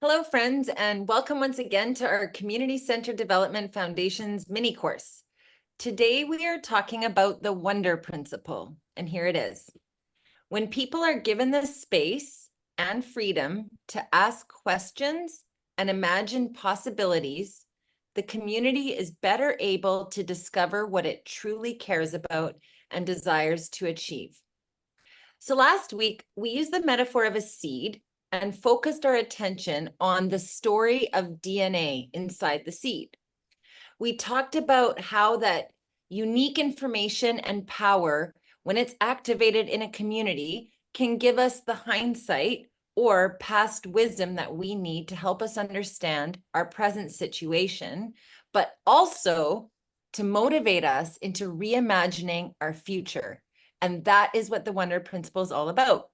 Hello, friends, and welcome once again to our Community Center Development Foundation's mini course. Today, we are talking about the wonder principle, and here it is. When people are given the space and freedom to ask questions and imagine possibilities, the community is better able to discover what it truly cares about and desires to achieve. So last week, we used the metaphor of a seed and focused our attention on the story of DNA inside the seed. We talked about how that unique information and power, when it's activated in a community, can give us the hindsight or past wisdom that we need to help us understand our present situation, but also to motivate us into reimagining our future. And that is what the Wonder Principle is all about.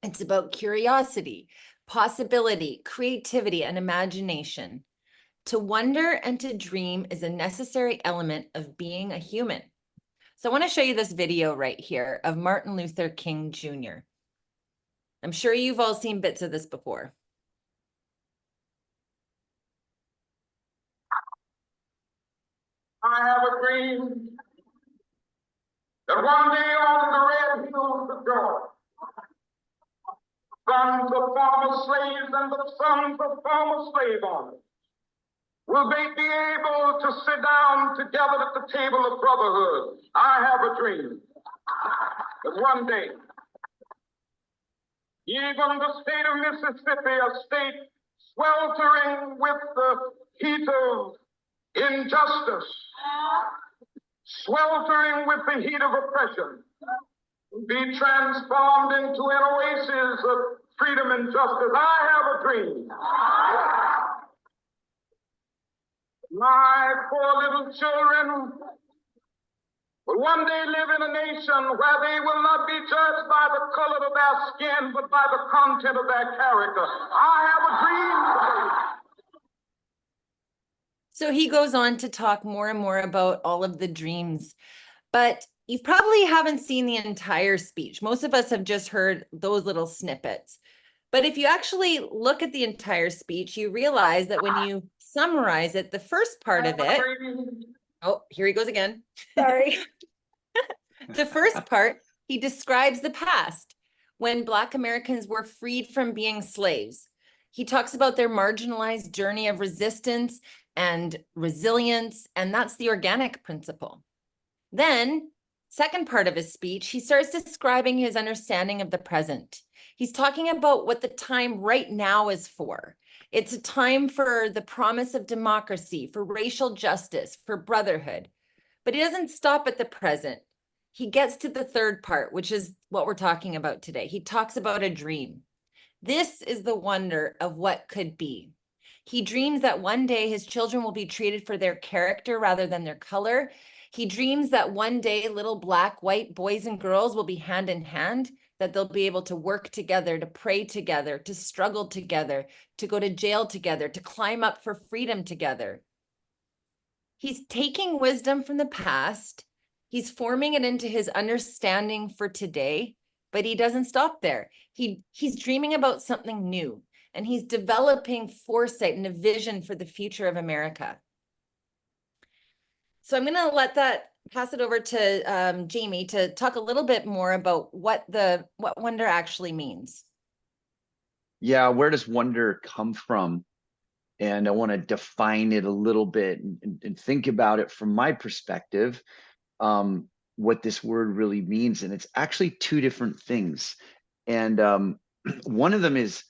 It's about curiosity, possibility, creativity, and imagination. To wonder and to dream is a necessary element of being a human. So I want to show you this video right here of Martin Luther King Jr. I'm sure you've all seen bits of this before. I have a dream that one day on the red hills of Georgia, sons of former slaves and the sons of former slave owners will they be able to sit down together at the table of brotherhood. I have a dream that one day, even the state of Mississippi, a state sweltering with the heat of injustice, sweltering with the heat of oppression, be transformed into an oasis of freedom and justice. I have a dream. My poor little children will one day live in a nation where they will not be judged by the color of their skin, but by the content of their character. I have a dream. So he goes on to talk more and more about all of the dreams, but you probably haven't seen the entire speech. Most of us have just heard those little snippets. But if you actually look at the entire speech, you realize that when you summarize it, the first part of it, oh, here he goes again. Sorry. The first part, he describes the past when Black Americans were freed from being slaves. He talks about their marginalized journey of resistance and resilience, and that's the organic principle. Then, second part of his speech, he starts describing his understanding of the present. He's talking about what the time right now is for. It's a time for the promise of democracy, for racial justice, for brotherhood. But he doesn't stop at the present. He gets to the third part, which is what we're talking about today. He talks about a dream. This is the wonder of what could be. He dreams that one day his children will be treated for their character rather than their color. He dreams that one day little Black, white boys and girls will be hand in hand, that they'll be able to work together, to pray together, to struggle together, to go to jail together, to climb up for freedom together. He's taking wisdom from the past, he's forming it into his understanding for today, but he doesn't stop there. He's dreaming about something new, and he's developing foresight and a vision for the future of America. So I'm going to pass it over to Jamie to talk a little bit more about what wonder actually means. Yeah, where does wonder come from? And I want to define it a little bit and think about it from my perspective, what this word really means. And it's actually two different things. And one of them is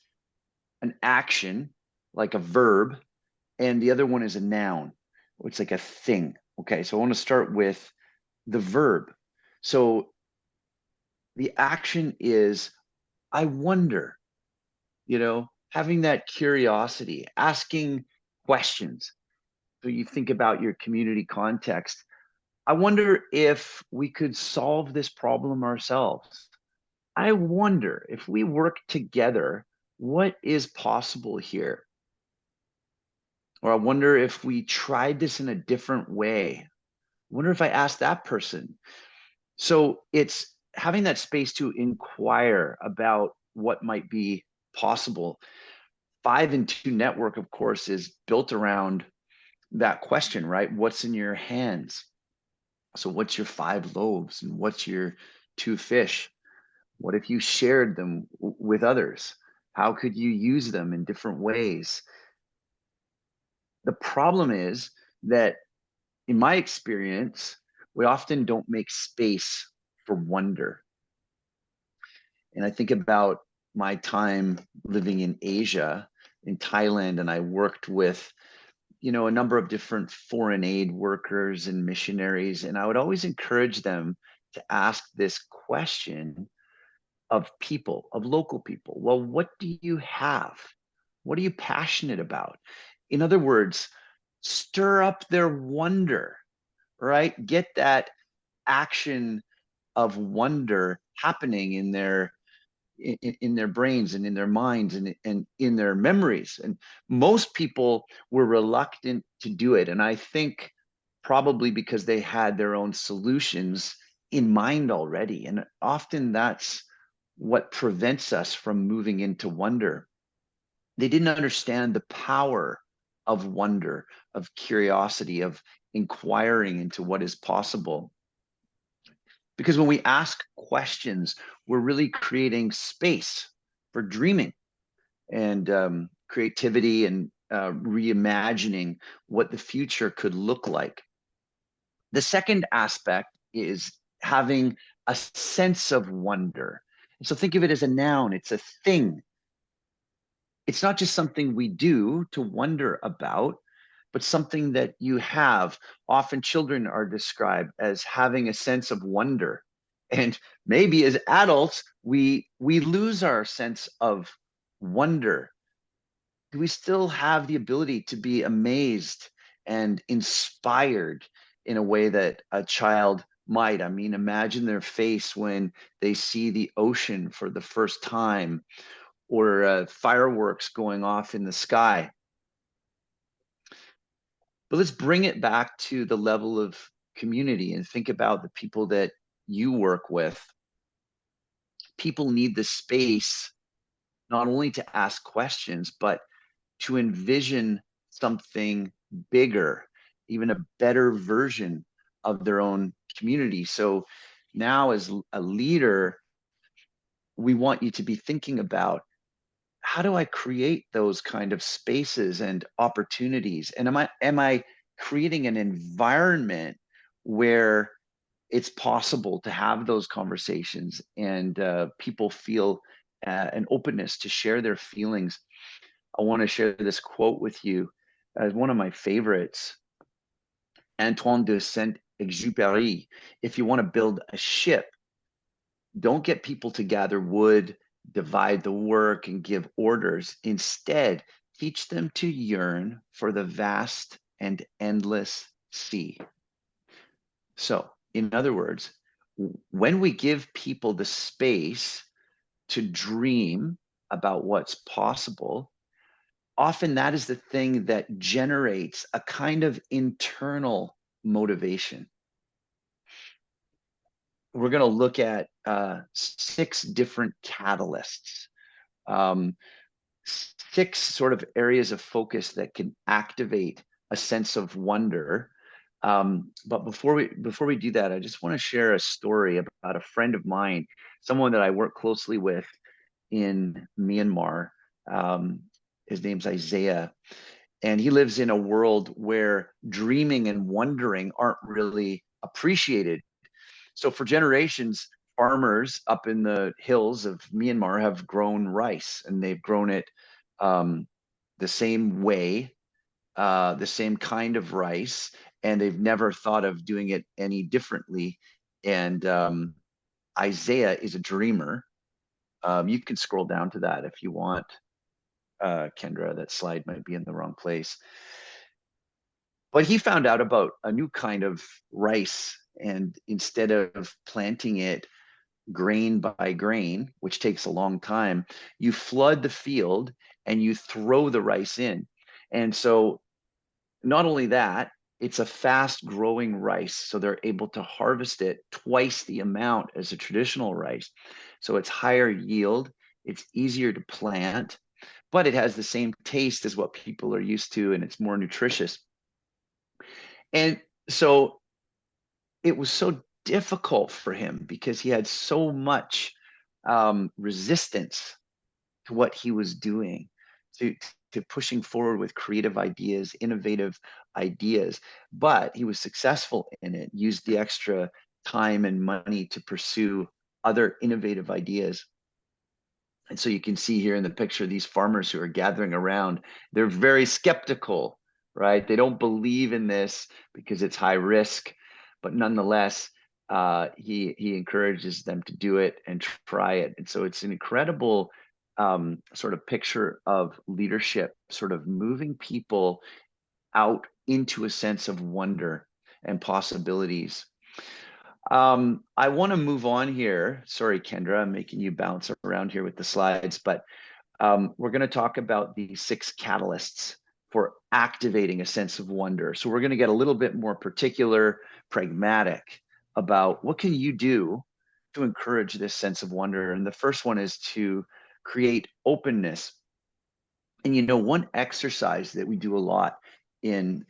an action, like a verb, and the other one is a noun. It's like a thing. Okay, so I want to start with the verb. So the action is, I wonder, having that curiosity, asking questions. So you think about your community context. I wonder if we could solve this problem ourselves. I wonder if we work together, what is possible here? Or I wonder if we tried this in a different way. I wonder if I asked that person. So it's having that space to inquire about what might be possible. 5 and 2 network, of course, is built around that question, right? What's in your hands? So what's your 5 loaves and what's your 2 fish? What if you shared them with others? How could you use them in different ways? The problem is that, in my experience, we often don't make space for wonder. And I think about my time living in Asia, in Thailand, and I worked with, a number of different foreign aid workers and missionaries. And I would always encourage them to ask this question of people, of local people. Well, what do you have? What are you passionate about? In other words, stir up their wonder, right? Get that action of wonder happening in their brains and in their minds and in their memories. And most people were reluctant to do it. And I think probably because they had their own solutions in mind already. And often that's what prevents us from moving into wonder. They didn't understand the power of wonder, of curiosity, of inquiring into what is possible. Because when we ask questions, we're really creating space for dreaming and creativity and reimagining what the future could look like. The second aspect is having a sense of wonder. So think of it as a noun, it's a thing. It's not just something we do to wonder about, but something that you have. Often children are described as having a sense of wonder. And maybe as adults, we lose our sense of wonder. Do we still have the ability to be amazed and inspired in a way that a child might? I mean, imagine their face when they see the ocean for the first time, or fireworks going off in the sky. But let's bring it back to the level of community and think about the people that you work with. People need the space not only to ask questions, but to envision something bigger, even a better version of their own community. So now, as a leader, we want you to be thinking about, how do I create those kind of spaces and opportunities? And am I creating an environment where it's possible to have those conversations and people feel an openness to share their feelings? I want to share this quote with you as one of my favorites. Antoine de Saint-Exupéry: if you want to build a ship, don't get people to gather wood, divide the work, and give orders. Instead, teach them to yearn for the vast and endless sea. So, in other words, when we give people the space to dream about what's possible, often that is the thing that generates a kind of internal motivation. We're going to look at 6 different catalysts, 6 sort of areas of focus that can activate a sense of wonder. But before we do that, I just want to share a story about a friend of mine, someone that I work closely with in Myanmar. His name's Isaiah, and he lives in a world where dreaming and wondering aren't really appreciated. So for generations, farmers up in the hills of Myanmar have grown rice, and they've grown it the same way, the same kind of rice, and they've never thought of doing it any differently. And Isaiah is a dreamer. You can scroll down to that if you want, Kendra. That slide might be in the wrong place. But he found out about a new kind of rice, and instead of planting it grain by grain, which takes a long time, you flood the field and you throw the rice in. And so not only that, it's a fast growing rice. So they're able to harvest it twice the amount as a traditional rice. So it's higher yield, it's easier to plant, but it has the same taste as what people are used to, and it's more nutritious. And so it was so difficult for him because he had so much resistance to what he was doing, to pushing forward with creative ideas, innovative ideas. But he was successful in it, used the extra time and money to pursue other innovative ideas. And so you can see here in the picture, these farmers who are gathering around, they're very skeptical, right? They don't believe in this because it's high risk, but nonetheless, he encourages them to do it and try it. And so it's an incredible sort of picture of leadership, sort of moving people out into a sense of wonder and possibilities. I want to move on here. Sorry, Kendra, I'm making you bounce around here with the slides, but we're going to talk about the 6 catalysts for activating a sense of wonder. So we're going to get a little bit more particular, pragmatic about what can you do to encourage this sense of wonder. And the first one is to create openness. And you know, one exercise that we do a lot in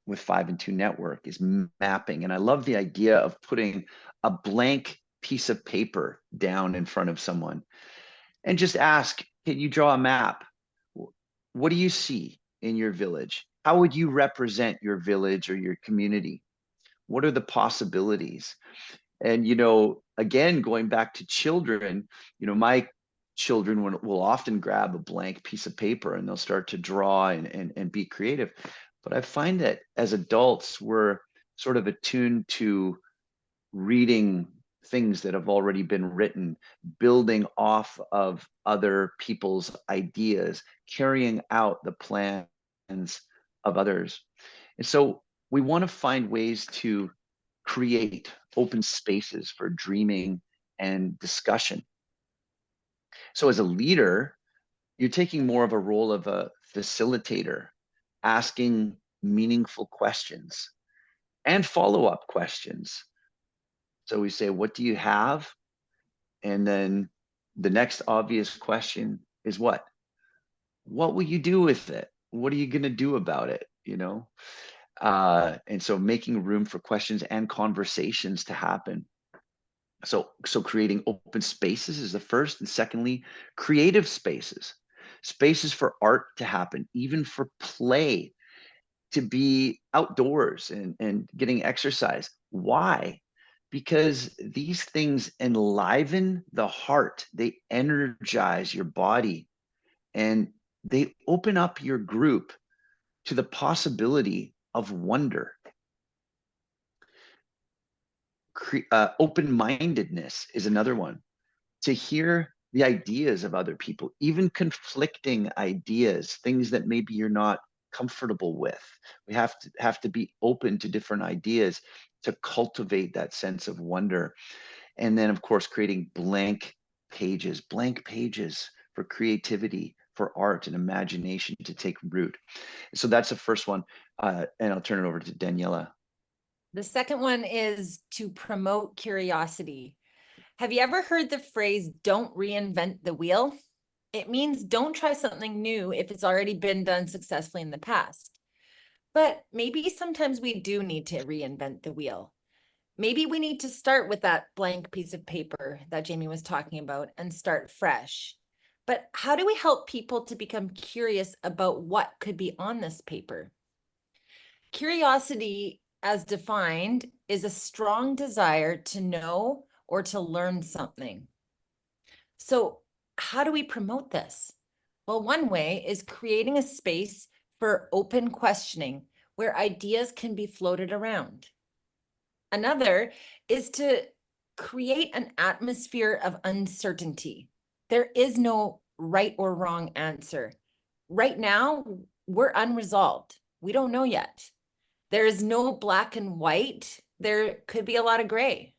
with 5 and 2 network is mapping. And I love the idea of putting a blank piece of paper down in front of someone and just ask, can you draw a map? What do you see in your village? How would you represent your village or your community? What are the possibilities? And, you know, again, going back to children, you know, my children will often grab a blank piece of paper and they'll start to draw and be creative. But I find that as adults, we're sort of attuned to reading things that have already been written, building off of other people's ideas, carrying out the plans of others. And so we want to find ways to create open spaces for dreaming and discussion. So as a leader, you're taking more of a role of a facilitator, asking meaningful questions and follow-up questions. So we say, what do you have? And then the next obvious question is what? What will you do with it? What are you going to do about it? You know? And so making room for questions and conversations to happen. So creating open spaces is the first, and secondly, creative spaces, spaces for art to happen, even for play, to be outdoors and getting exercise. Why? Because these things enliven the heart, they energize your body, and they open up your group to the possibility of wonder. Open-mindedness is another one. To hear the ideas of other people, even conflicting ideas, things that maybe you're not comfortable with. We have to be open to different ideas to cultivate that sense of wonder. And then, of course, creating blank pages for creativity, for art and imagination to take root. So that's the first one. And I'll turn it over to Daniela. The second one is to promote curiosity. Have you ever heard the phrase, don't reinvent the wheel? It means don't try something new if it's already been done successfully in the past. But maybe sometimes we do need to reinvent the wheel. Maybe we need to start with that blank piece of paper that Jamie was talking about and start fresh. But how do we help people to become curious about what could be on this paper? Curiosity, as defined, is a strong desire to know or to learn something. So how do we promote this? Well, one way is creating a space for open questioning where ideas can be floated around. Another is to create an atmosphere of uncertainty. There is no right or wrong answer. Right now, we're unresolved. We don't know yet. There is no black and white. There could be a lot of gray.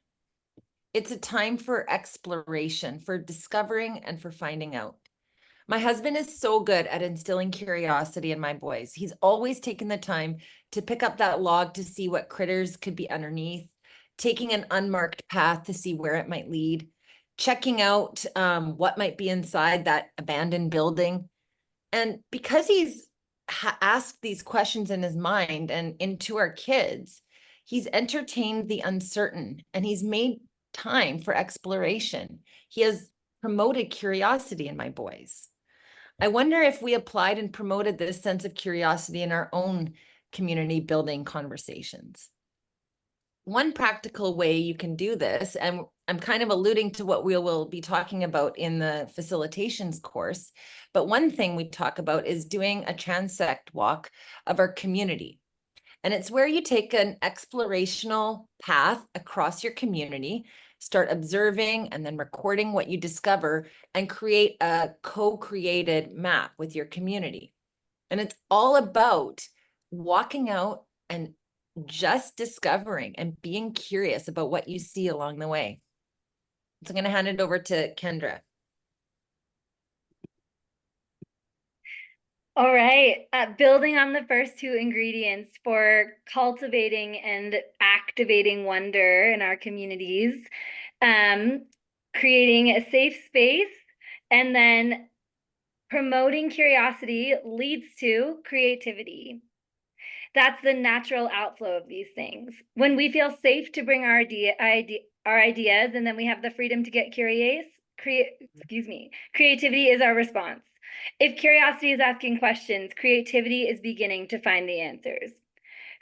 It's a time for exploration, for discovering and for finding out. My husband is so good at instilling curiosity in my boys. He's always taken the time to pick up that log to see what critters could be underneath, taking an unmarked path to see where it might lead, checking out what might be inside that abandoned building. And because he's asked these questions in his mind and into our kids, he's entertained the uncertain and he's made time for exploration. He has promoted curiosity in my boys. I wonder if we applied and promoted this sense of curiosity in our own community building conversations. One practical way you can do this, and I'm kind of alluding to what we will be talking about in the facilitations course, but one thing we talk about is doing a transect walk of our community. And it's where you take an explorational path across your community, start observing and then recording what you discover, and create a co-created map with your community. And it's all about walking out and just discovering and being curious about what you see along the way. So I'm going to hand it over to Kendra. All right, building on the first two ingredients for cultivating and activating wonder in our communities, creating a safe space, and then promoting curiosity leads to creativity. That's the natural outflow of these things. When we feel safe to bring our ideas, and then we have the freedom to get curious, creativity is our response. If curiosity is asking questions, creativity is beginning to find the answers.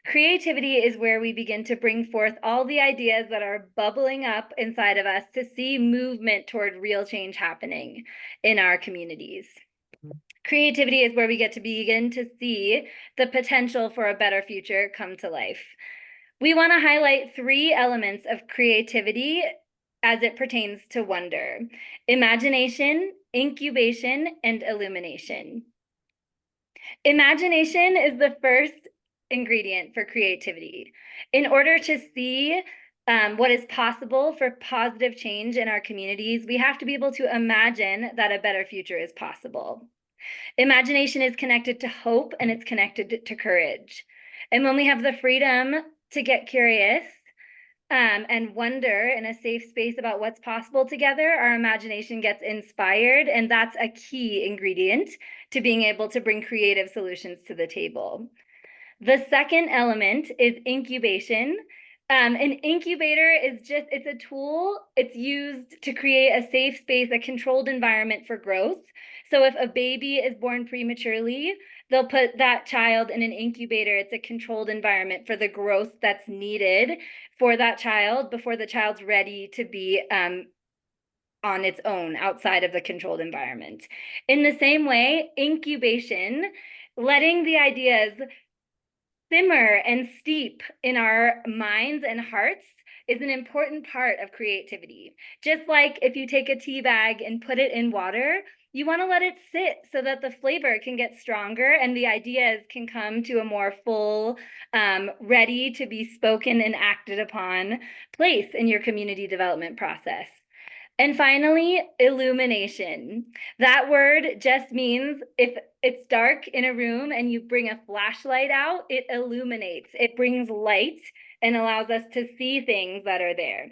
Creativity is where we begin to bring forth all the ideas that are bubbling up inside of us to see movement toward real change happening in our communities. Creativity is where we get to begin to see the potential for a better future come to life. We want to highlight 3 elements of creativity as it pertains to wonder: imagination, incubation, and illumination. Imagination is the first ingredient for creativity. In order to see what is possible for positive change in our communities, we have to be able to imagine that a better future is possible. Imagination is connected to hope and it's connected to courage. And when we have the freedom to get curious and wonder in a safe space about what's possible together, our imagination gets inspired. And that's a key ingredient to being able to bring creative solutions to the table. The second element is incubation. An incubator is it's a tool. It's used to create a safe space, a controlled environment for growth. So if a baby is born prematurely, they'll put that child in an incubator. It's a controlled environment for the growth that's needed for that child before the child's ready to be on its own outside of the controlled environment. In the same way, incubation, letting the ideas simmer and steep in our minds and hearts is an important part of creativity. Just like if you take a tea bag and put it in water, you want to let it sit so that the flavor can get stronger and the ideas can come to a more full, ready to be spoken and acted upon place in your community development process. And finally, illumination. That word just means if it's dark in a room and you bring a flashlight out, it illuminates. It brings light and allows us to see things that are there.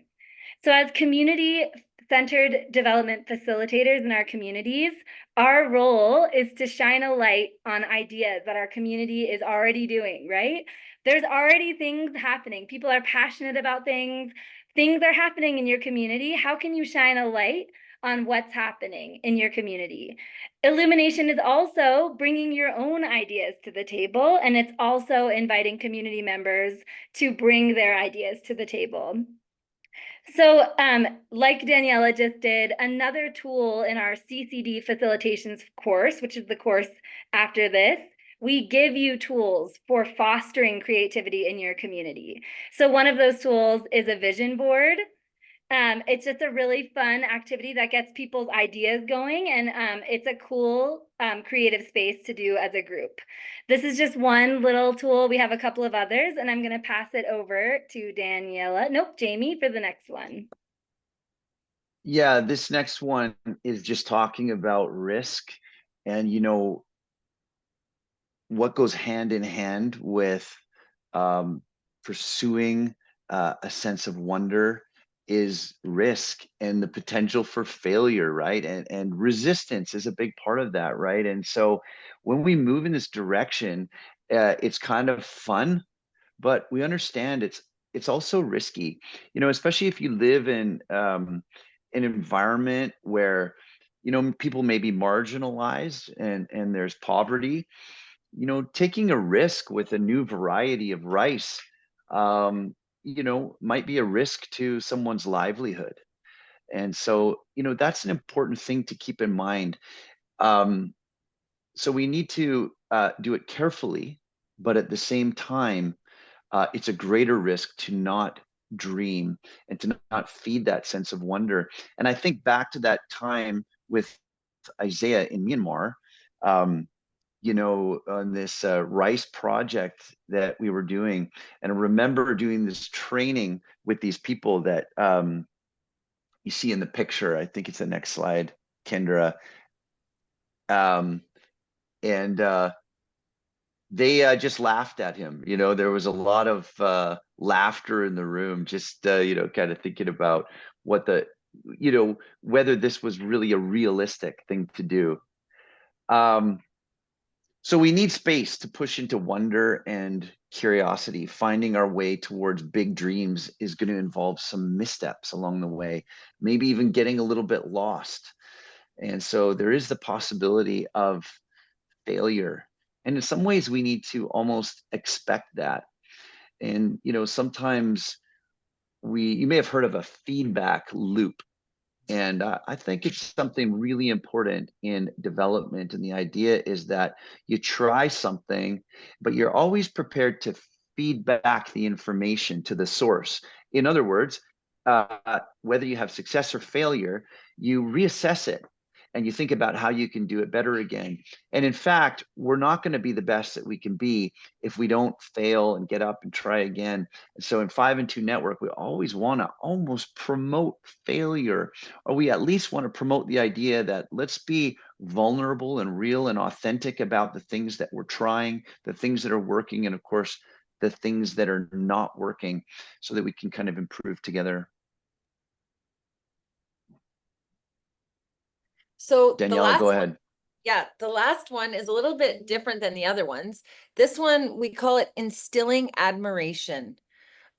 So as community-centered development facilitators in our communities, our role is to shine a light on ideas that our community is already doing, right? There's already things happening. People are passionate about things. Things are happening in your community. How can you shine a light on what's happening in your community? Illumination is also bringing your own ideas to the table, and it's also inviting community members to bring their ideas to the table. So like Daniela just did, another tool in our CCD facilitations course, which is the course after this, we give you tools for fostering creativity in your community. So one of those tools is a vision board. It's just a really fun activity that gets people's ideas going, and it's a cool creative space to do as a group. This is just one little tool. We have a couple of others, and I'm going to pass it over to Jamie for the next one. Yeah, this next one is just talking about risk and, what goes hand in hand with pursuing a sense of wonder is risk and the potential for failure, right? And resistance is a big part of that, right? And so when we move in this direction, it's kind of fun, but we understand it's also risky, especially if you live in an environment where people may be marginalized and there's poverty. Taking a risk with a new variety of rice, might be a risk to someone's livelihood. And so, that's an important thing to keep in mind. So we need to do it carefully, but at the same time, it's a greater risk to not dream and to not feed that sense of wonder. And I think back to that time with Isaiah in Myanmar, on this rice project that we were doing. And I remember doing this training with these people that you see in the picture. I think it's the next slide, Kendra. And they just laughed at him. There was a lot of laughter in the room, just, kind of thinking about what whether this was really a realistic thing to do. So we need space to push into wonder and curiosity. Finding our way towards big dreams is going to involve some missteps along the way, maybe even getting a little bit lost. And so there is the possibility of failure. And in some ways, we need to almost expect that. And, sometimes you may have heard of a feedback loop. And I think it's something really important in development. And the idea is that you try something, but you're always prepared to feed back the information to the source. In other words, whether you have success or failure, you reassess it and you think about how you can do it better again. And in fact, we're not going to be the best that we can be if we don't fail and get up and try again. And so in 5 and 2 Network, we always want to almost promote failure, or we at least want to promote the idea that let's be vulnerable and real and authentic about the things that we're trying, the things that are working, and of course, the things that are not working, so that we can kind of improve together. So Daniela, go ahead. Yeah, the last one is a little bit different than the other ones. This one, we call it instilling admiration.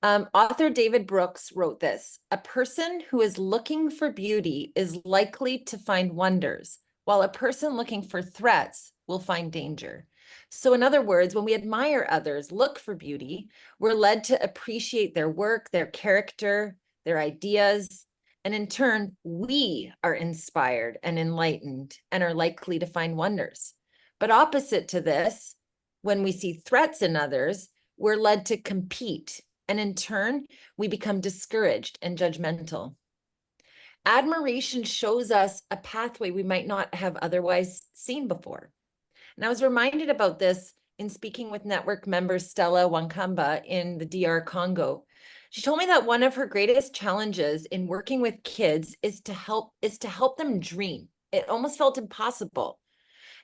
Author David Brooks wrote this: a person who is looking for beauty is likely to find wonders, while a person looking for threats will find danger. So in other words, when we admire others, look for beauty, we're led to appreciate their work, their character, their ideas, and in turn, we are inspired and enlightened and are likely to find wonders. But opposite to this, when we see threats in others, we're led to compete. And in turn, we become discouraged and judgmental. Admiration shows us a pathway we might not have otherwise seen before. And I was reminded about this in speaking with network member Stella Wankamba in the DR Congo. She told me that one of her greatest challenges in working with kids is to help them dream. It almost felt impossible.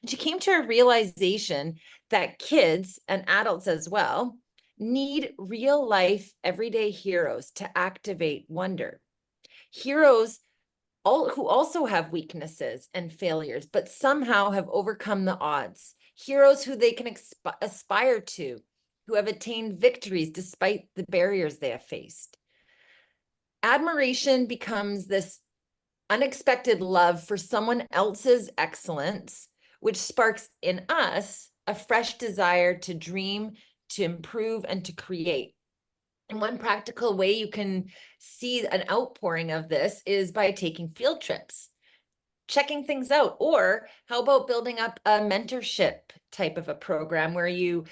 And she came to a realization that kids and adults as well need real life, everyday heroes to activate wonder. Heroes who also have weaknesses and failures, but somehow have overcome the odds. Heroes who they can aspire to, who have attained victories despite the barriers they have faced. Admiration becomes this unexpected love for someone else's excellence, which sparks in us a fresh desire to dream, to improve, and to create. And one practical way you can see an outpouring of this is by taking field trips, checking things out. Or how about building up a mentorship type of a program where you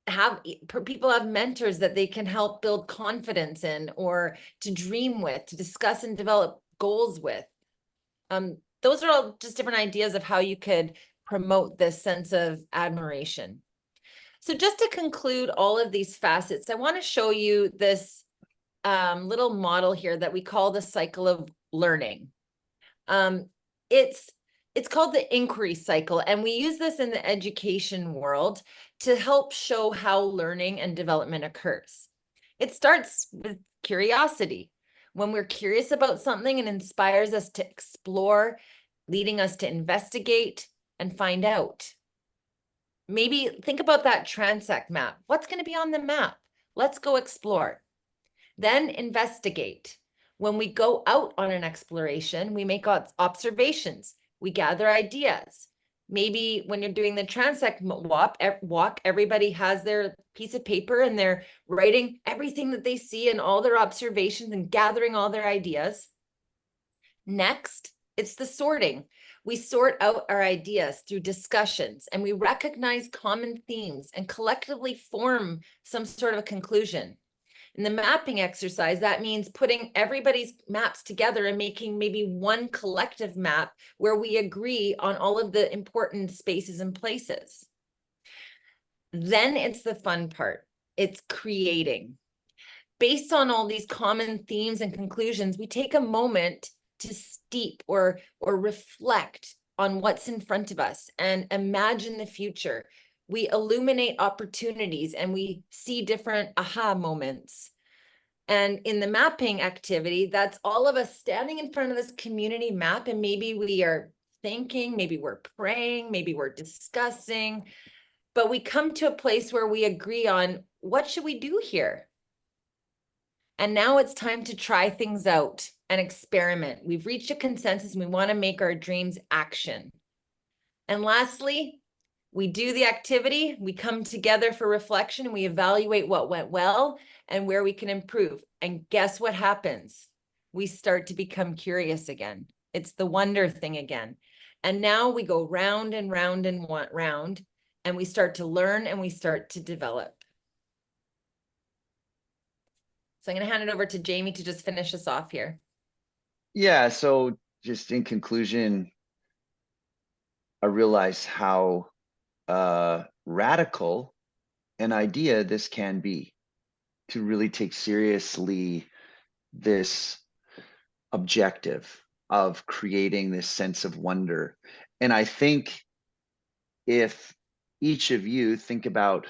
have people have mentors that they can help build confidence in, or to dream with, to discuss and develop goals with. Those are all just different ideas of how you could promote this sense of admiration. So just to conclude all of these facets, I want to show you this little model here that we call the cycle of learning. It's called the inquiry cycle, and we use this in the education world to help show how learning and development occurs. It starts with curiosity. when we're curious about something and inspires us to explore, leading us to investigate and find out. Maybe think about that transect map. What's going to be on the map? Let's go explore. Then investigate. When we go out on an exploration, we make observations, we gather ideas. Maybe when you're doing the transect walk, everybody has their piece of paper and they're writing everything that they see and all their observations and gathering all their ideas. Next, it's the sorting. We sort out our ideas through discussions and we recognize common themes and collectively form some sort of a conclusion. In the mapping exercise, that means putting everybody's maps together and making maybe one collective map where we agree on all of the important spaces and places. Then it's the fun part. It's creating. Based on all these common themes and conclusions, we take a moment to steep or reflect on what's in front of us and imagine the future. We illuminate opportunities and we see different aha moments. And in the mapping activity, that's all of us standing in front of this community map, and maybe we are thinking, maybe we're praying, maybe we're discussing, but we come to a place where we agree on what should we do here? And now it's time to try things out and experiment. We've reached a consensus and we want to make our dreams action. And lastly, we do the activity, we come together for reflection, and we evaluate what went well and where we can improve. And guess what happens? We start to become curious again. It's the wonder thing again. And now we go round and round and round, and we start to learn and we start to develop. So I'm going to hand it over to Jamie to just finish us off here. Yeah, so just in conclusion, I realize how radical an idea this can be, to really take seriously this objective of creating this sense of wonder. And I think if each of you think about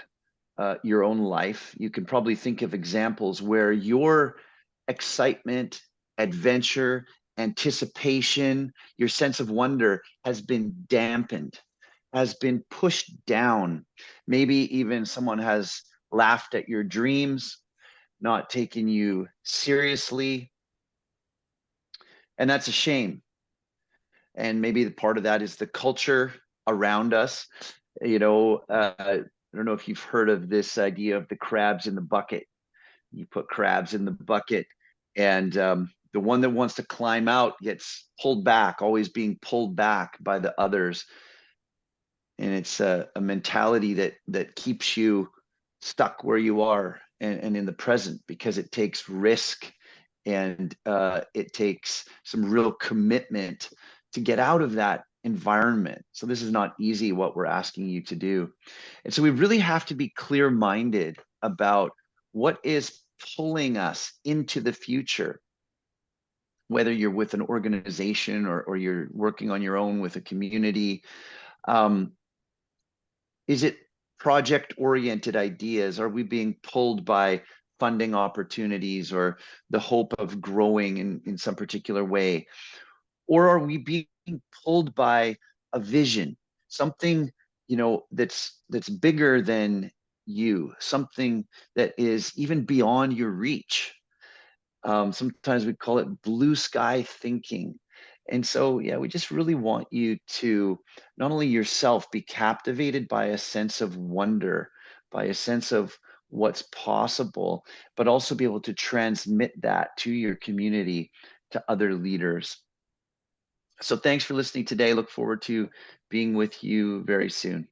your own life, you can probably think of examples where your excitement, adventure, anticipation, your sense of wonder has been dampened, has been pushed down. Maybe even someone has laughed at your dreams, not taken you seriously. And that's a shame. And maybe the part of that is the culture around us. I don't know if you've heard of this idea of the crabs in the bucket. You put crabs in the bucket, and the one that wants to climb out gets pulled back, always being pulled back by the others. And it's a mentality that keeps you stuck where you are and in the present, because it takes risk and it takes some real commitment to get out of that environment. So this is not easy, what we're asking you to do. And so we really have to be clear-minded about what is pulling us into the future, whether you're with an organization or you're working on your own with a community. Is it project-oriented ideas? Are we being pulled by funding opportunities or the hope of growing in some particular way? Or are we being pulled by a vision, something, that's bigger than you, something that is even beyond your reach? Sometimes we call it blue sky thinking. And so, yeah, we just really want you to not only yourself be captivated by a sense of wonder, by a sense of what's possible, but also be able to transmit that to your community, to other leaders. So thanks for listening today. Look forward to being with you very soon.